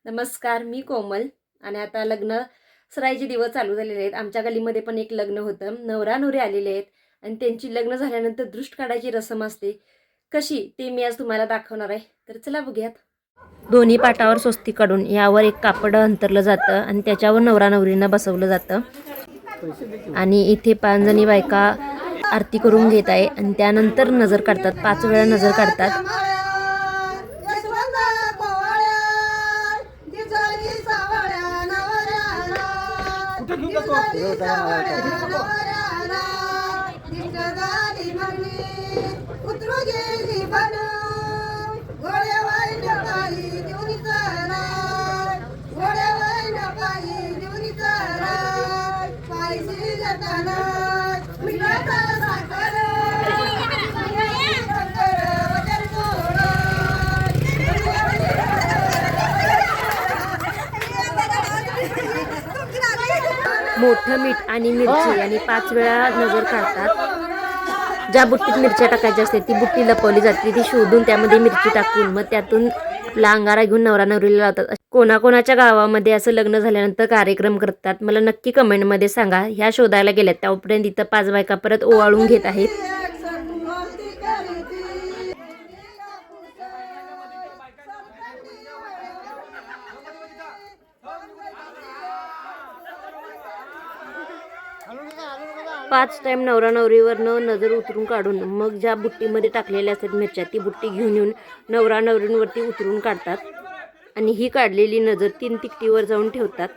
नमस्कार, मी कोमल. आणि आता लग्न सराईचे दिवस चालू झालेले आहेत. आमच्या गलीमध्ये पण एक लग्न होतं. नवरा नवरी आलेले आहेत आणि त्यांची लग्न झाल्यानंतर दृष्ट काढायची रसम असते. कशी ते मी आज तुम्हाला दाखवणार आहे. तर चला बघूयात. दोन्ही पाटावर स्वस्ती काढून यावर एक कापड अंतरलं जातं आणि त्याच्यावर नवरा नवरींना बसवलं जातं. आणि इथे 5 जणी बायका आरती करून घेत आहे आणि त्यानंतर नजर काढतात. 5 वेळा नजर काढतात. मोठं मीठ आणि मिरची आणि 5 वेळा नजर काढतात. ज्या बुट्टीत मिरच्या टाकायच्या असते ती बुट्टी लपवली जाते. ती शोधून त्यामध्ये मिरची टाकून मग त्यातून अंगारा घेऊन नवरा नवरीला लावतात. कोणाकोणाच्या गावामध्ये असं लग्न झाल्यानंतर कार्यक्रम करतात मला नक्की कमेंटमध्ये सांगा. ह्या शोधायला गेल्यात त्यापर्यंत इथं 5 बायका परत ओवाळून घेत आहेत. पाच टाइम नवरा नवरीवरनं नजर उतरून काढून मग ज्या बुट्टीमध्ये टाकलेल्या असतात मिरच्या ती बुट्टी घेऊन येऊन नवरा नवरींवरती उतरून काढतात. आणि ही काढलेली नजर 3 तिकटीवर जाऊन ठेवतात.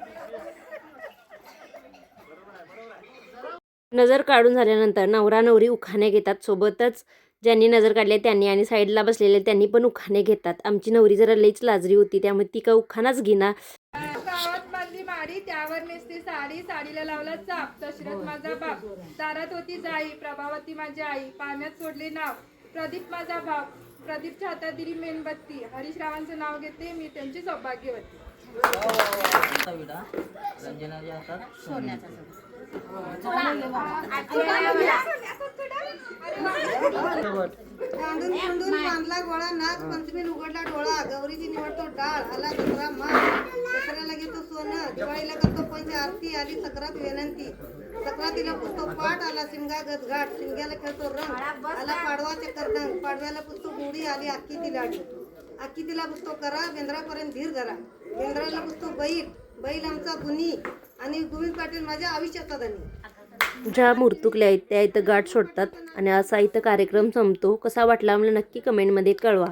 नजर काढून झाल्यानंतर नवरा नवरी उखाणे घेतात. सोबतच ज्यांनी नजर काढली त्यांनी आणि साईडला बसलेले त्यांनी पण उखाणे घेतात. आमची नवरी जरा लईच लाजरी होती त्यामुळे ती का उखाणाच घेणार. माडी त्यावर नेसते साडी, साडीला लावला चाप. दशरथ माझा बाप, दारात होती जाई, प्रभावती माझी आई, पाण्यात सोडले नाव. प्रदीप माझा भाव, प्रदीपच्या हातात दिली मेणबत्ती. हरीशरावांचं नाव घेते मी त्यांची सौभाग्यवती. बांधला गोळा नाच पंचमी उघडला डोळा. गौरीची निवडतो डाळ आला दसरा मान. दसऱ्याला घेतो सोनं, दिवाळीला करतो पंच आरती. आली सक्रात विनंती, सक्रातीला पुसतो पाठ. आला शिमगा गजघाट, शिमग्याला खेळतो रंग. आला पाडवा चक्करदंग, पाडव्याला पुसतो गोडी. आली अक्की ती लाडी, अक्की तिला पुसतो करा. बेंद्रापर्यंत धीर धरा, बेंद्राला पुसतो बैल. बैल आमचा गुणी आणि गोविंद पाटील माझ्या आयुष्याचा धनी. ज्या मूर्तुकल्या आहेत त्या इथं गाठ सोडतात आणि असा इथं कार्यक्रम संपतो. कसा वाटला मला नक्की कमेंटमध्ये कळवा.